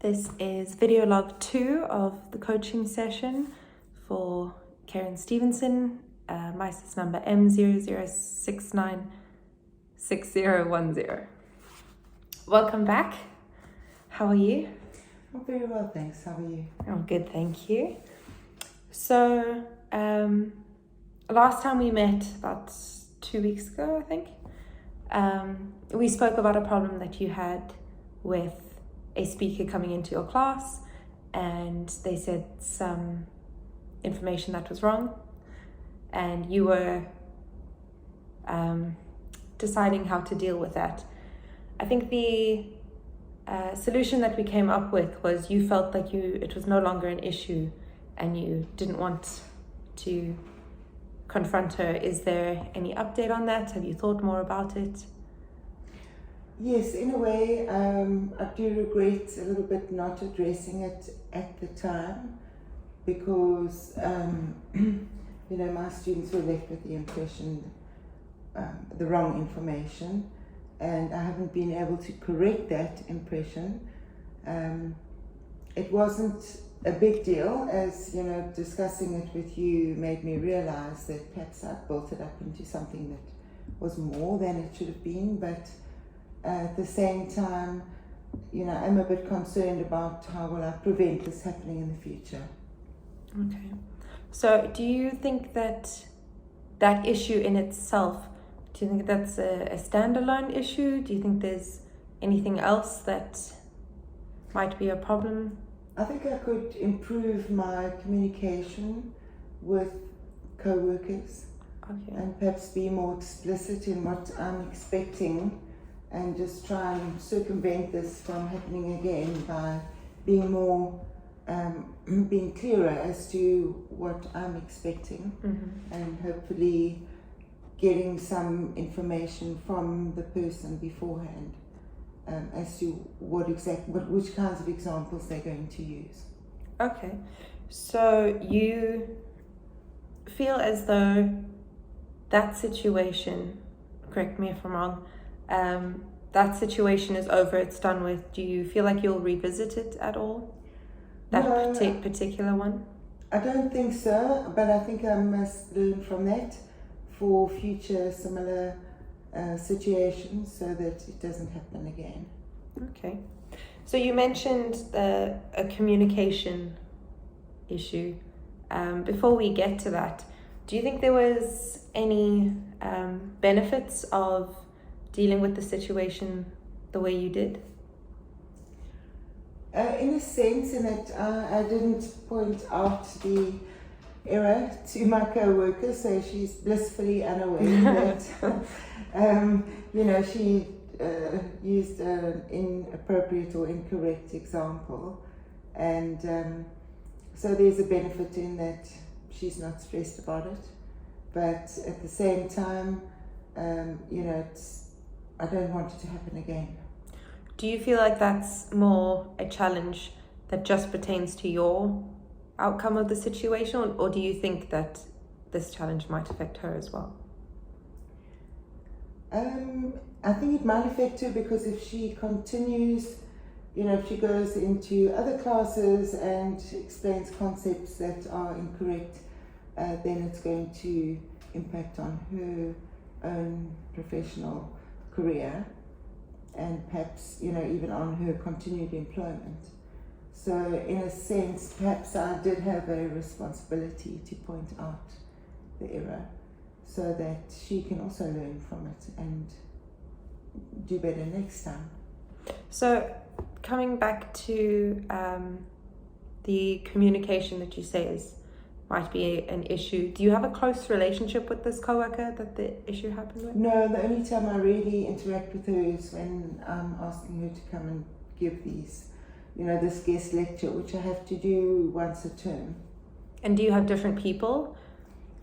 This is video log 2 of the coaching session for Karen Stevenson. My SIS number M00696010. Welcome back. How are you? I'm very well, thanks. How are you? Oh, good, thank you. So, last time we met, about 2 weeks ago, I think, we spoke about a problem that you had with a speaker coming into your class, and they said some information that was wrong, and you were deciding how to deal with that. I think the solution that we came up with was you felt like it was no longer an issue and you didn't want to confront her. Is there any update on that? Have you thought more about it? Yes, in a way, I do regret a little bit not addressing it at the time because, my students were left with the impression, the wrong information, and I haven't been able to correct that impression. It wasn't a big deal, as discussing it with you made me realize that perhaps I built it up into something that was more than it should have been, but at the same time, I'm a bit concerned about how will I prevent this happening in the future. Okay. So do you think that issue in itself, do you think that's a standalone issue? Do you think there's anything else that might be a problem? I think I could improve my communication with co-workers. Okay. And perhaps be more explicit in what I'm expecting, and just try and circumvent this from happening again by being more, being clearer as to what I'm expecting, and hopefully getting some information from the person beforehand as to which kinds of examples they're going to use. Okay, so you feel as though that situation, correct me if I'm wrong, that situation is over, it's done with. Do you feel like you'll revisit it at all? That particular one? I don't think so, but I think I must learn from that for future similar situations so that it doesn't happen again. Okay. So you mentioned a communication issue. Before we get to that, do you think there was any benefits of dealing with the situation the way you did? In a sense, in that I didn't point out the error to my co-worker, so she's blissfully unaware that she used an inappropriate or incorrect example, and so there's a benefit in that she's not stressed about it, but at the same time, I don't want it to happen again. Do you feel like that's more a challenge that just pertains to your outcome of the situation, or do you think that this challenge might affect her as well? I think it might affect her because if she continues, if she goes into other classes and explains concepts that are incorrect, then it's going to impact on her own professional career, and perhaps even on her continued employment. So in a sense, perhaps I did have a responsibility to point out the error so that she can also learn from it and do better next time. So coming back to the communication that you say might be an issue, do you have a close relationship with this coworker that the issue happened with? No, the only time I really interact with her is when I'm asking her to come and give these, this guest lecture, which I have to do once a term. And do you have different people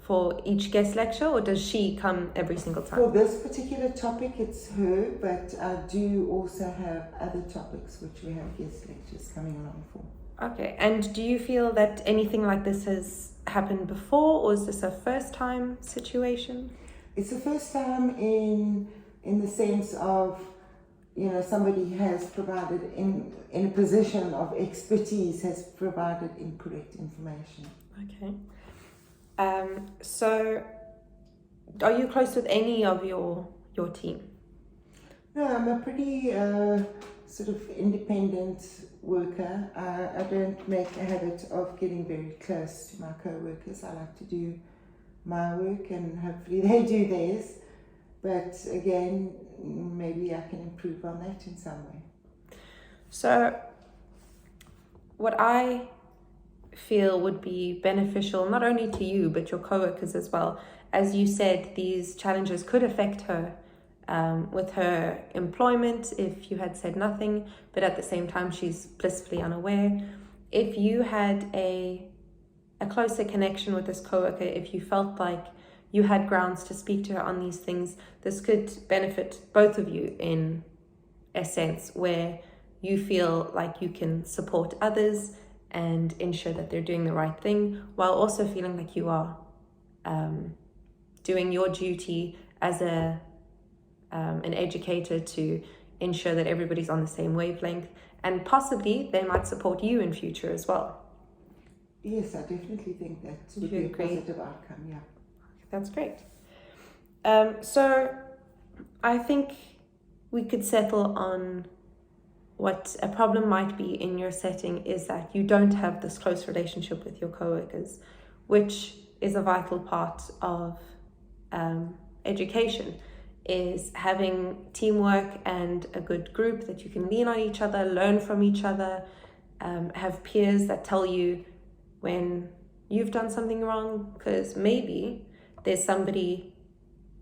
for each guest lecture, or does she come every single time? For this particular topic, it's her, but I do also have other topics which we have guest lectures coming along for. Okay, and do you feel that anything like this has happened before, or is this a first time situation? It's the first time in the sense of somebody has provided in a position of expertise has provided incorrect information. Okay. So are you close with any of your team? No, I'm a pretty sort of independent worker. I don't make a habit of getting very close to my co-workers. I like to do my work and hopefully they do theirs. But again, maybe I can improve on that in some way. So what I feel would be beneficial, not only to you, but your co-workers as well. As you said, these challenges could affect her with her employment if you had said nothing, but at the same time, she's blissfully unaware. If you had a closer connection with this co-worker, if you felt like you had grounds to speak to her on these things, this could benefit both of you in a sense where you feel like you can support others and ensure that they're doing the right thing, while also feeling like you are doing your duty as an educator to ensure that everybody's on the same wavelength, and possibly they might support you in future as well. Yes, I definitely think that would be a positive outcome, yeah. That's great. So I think we could settle on what a problem might be in your setting is that you don't have this close relationship with your co-workers, which is a vital part of education, is having teamwork and a good group that you can lean on each other, learn from each other, have peers that tell you when you've done something wrong, because maybe there's somebody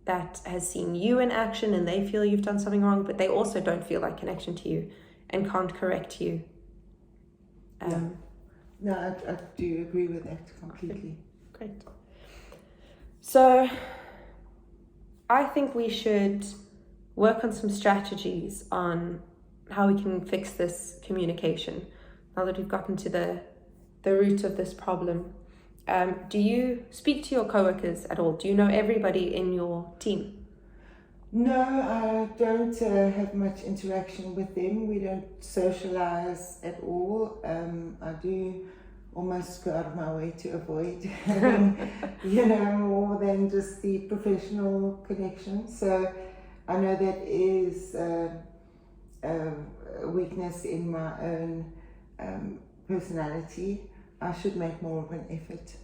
that has seen you in action and they feel you've done something wrong, but they also don't feel that connection to you and can't correct you. No, I do agree with that completely. Great. So I think we should work on some strategies on how we can fix this communication now that we've gotten to the root of this problem. Do you speak to your co-workers at all? Do you know everybody in your team? No, I don't have much interaction with them. We don't socialize at all. I do almost go out of my way to avoid having, more than just the professional connection. So I know that is a weakness in my own personality. I should make more of an effort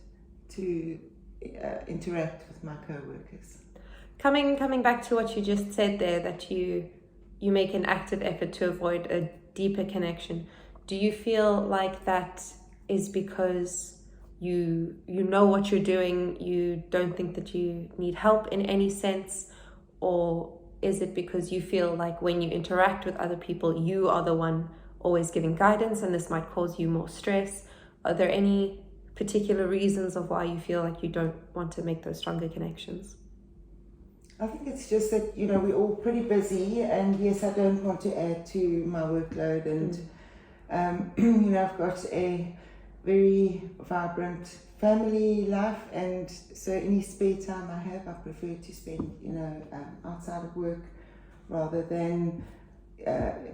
to interact with my co-workers. Coming back to what you just said there, that you make an active effort to avoid a deeper connection. Do you feel like that is because you know what you're doing, you don't think that you need help in any sense, or is it because you feel like when you interact with other people, you are the one always giving guidance and this might cause you more stress? Are there any particular reasons of why you feel like you don't want to make those stronger connections? I think it's just that, we're all pretty busy, and yes, I don't want to add to my workload, and I've got a very vibrant family life, and so any spare time I have, I prefer to spend, outside of work rather than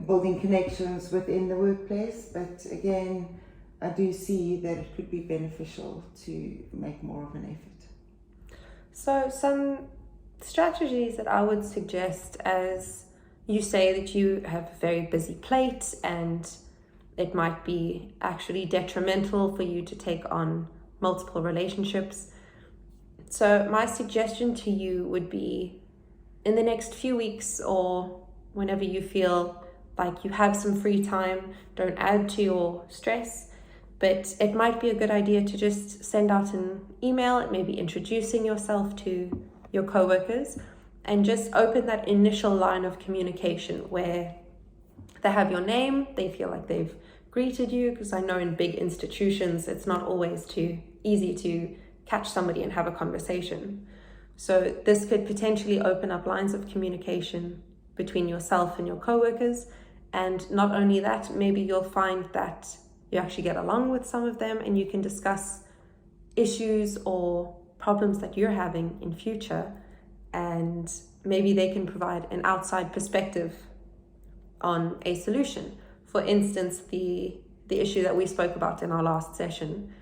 building connections within the workplace. But again, I do see that it could be beneficial to make more of an effort. So some strategies that I would suggest, as you say that you have a very busy plate and it might be actually detrimental for you to take on multiple relationships. So my suggestion to you would be, in the next few weeks or whenever you feel like you have some free time, don't add to your stress, but it might be a good idea to just send out an email, maybe introducing yourself to your co-workers, and just open that initial line of communication where they have your name, they feel like they've greeted you, because I know in big institutions it's not always too easy to catch somebody and have a conversation. So this could potentially open up lines of communication between yourself and your co-workers, and not only that, maybe you'll find that you actually get along with some of them and you can discuss issues or problems that you're having in future, and maybe they can provide an outside perspective on a solution. For instance, the issue that we spoke about in our last session,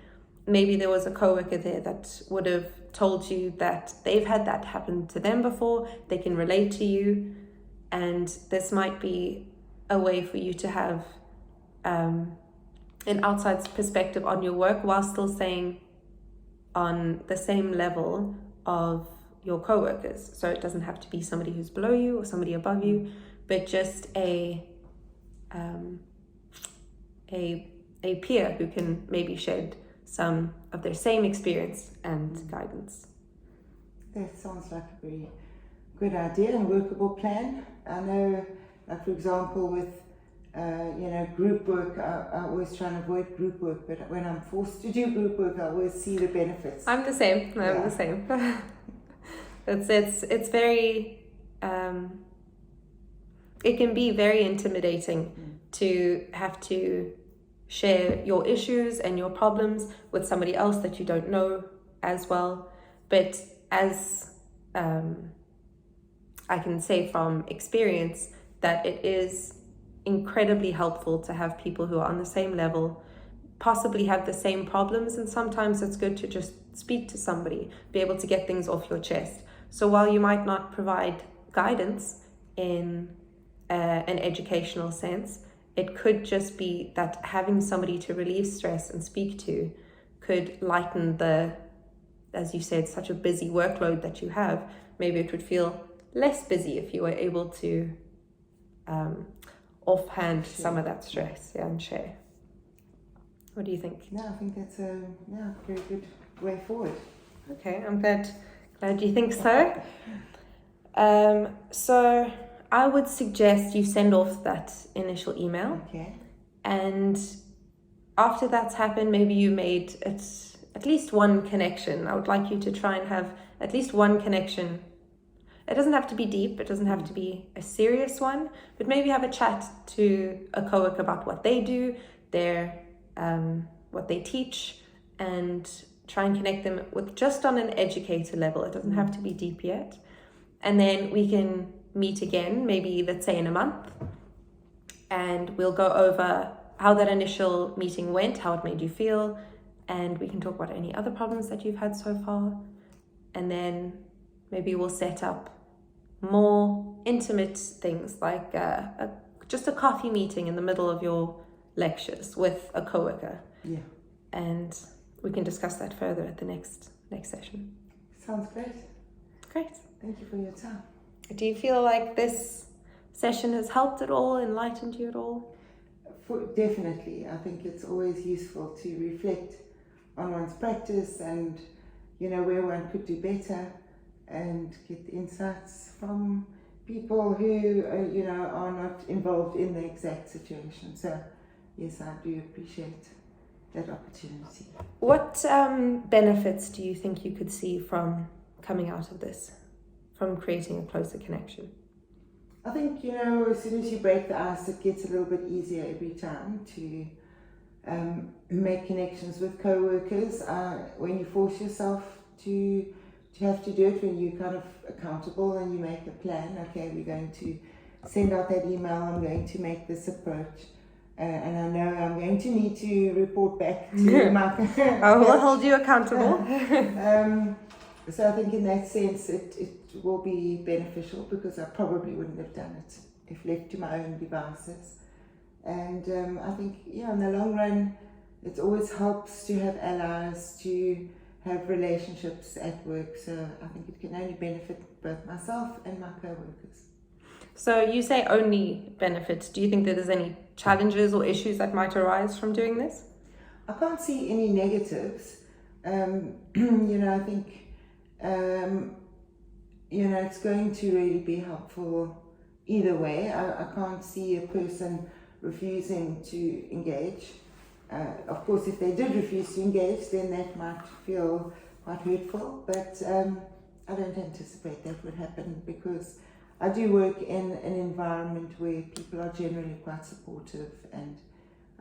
maybe there was a coworker there that would have told you that they've had that happen to them before, they can relate to you, and this might be a way for you to have an outside perspective on your work while still staying on the same level of your co-workers. So it doesn't have to be somebody who's below you or somebody above you, but just a peer who can maybe shed some of their same experience and guidance. That sounds like a very good idea and workable plan. I know, like for example, with group work, I always try and avoid group work, but when I'm forced to do group work, I always see the benefits. I'm the same. The same. It's very it can be very intimidating to have to share your issues and your problems with somebody else that you don't know as well. But as I can say from experience that it is incredibly helpful to have people who are on the same level, possibly have the same problems, and sometimes it's good to just speak to somebody, be able to get things off your chest. So while you might not provide guidance in an educational sense, it could just be that having somebody to relieve stress and speak to could lighten the, as you said, such a busy workload that you have. Maybe it would feel less busy if you were able to offhand some of that stress and share. What do you think? Yeah, I think that's a very good way forward. Okay, I'm glad you think so. So I would suggest you send off that initial email. Okay. And after that's happened, maybe you made at least one connection. I would like you to try and have at least one connection. It doesn't have to be deep, it doesn't have to be a serious one, but maybe have a chat to a coworker about what they do, what they teach, and try and connect them with just on an educator level. It doesn't have to be deep yet. And then we can meet again, maybe let's say in a month, and we'll go over how that initial meeting went, how it made you feel, and we can talk about any other problems that you've had so far. And then maybe we'll set up more intimate things like just a coffee meeting in the middle of your lectures with a coworker. Yeah. And we can discuss that further at the next session. Sounds great. Great. Thank you for your time. Do you feel like this session has helped at all, enlightened you at all? Definitely. I think it's always useful to reflect on one's practice and, where one could do better, and get insights from people who, are not involved in the exact situation. So, yes, I do appreciate that opportunity. What benefits do you think you could see from coming out of this, from creating a closer connection? I think, as soon as you break the ice, it gets a little bit easier every time to make connections with co-workers. When you force yourself to have to do it, when you're kind of accountable and you make a plan, okay, we're going to send out that email, I'm going to make this approach, and I know I'm going to need to report back to my... I will hold you accountable. So I think in that sense it will be beneficial, because I probably wouldn't have done it if left to my own devices. And I think, in the long run, it always helps to have allies, to have relationships at work. So I think it can only benefit both myself and my co-workers. So you say only benefits. Do you think that there's any challenges or issues that might arise from doing this? I can't see any negatives. I think, it's going to really be helpful either way. I can't see a person refusing to engage. Of course, if they did refuse to engage, then that might feel quite hurtful, but I don't anticipate that would happen, because I do work in an environment where people are generally quite supportive, and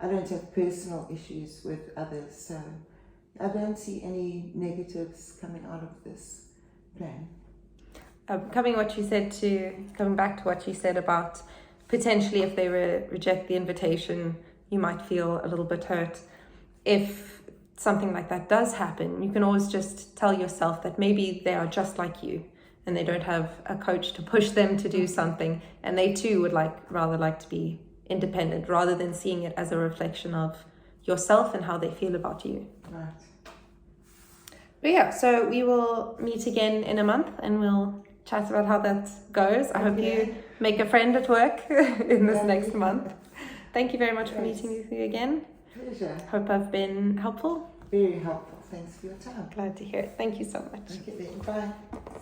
I don't have personal issues with others, so I don't see any negatives coming out of this plan. Coming back to what you said about potentially if they reject the invitation, you might feel a little bit hurt. If something like that does happen, you can always just tell yourself that maybe they are just like you and they don't have a coach to push them to do something, and they too would rather like to be independent, rather than seeing it as a reflection of yourself and how they feel about you. Right. But yeah, so we will meet again in a month and we'll chat about how that goes. I hope you make a friend at work in this next month. Thank you very much for meeting with you again. Pleasure. Hope I've been helpful. Very helpful. Thanks for your time. Glad to hear it. Thank you so much. Okay then. Bye.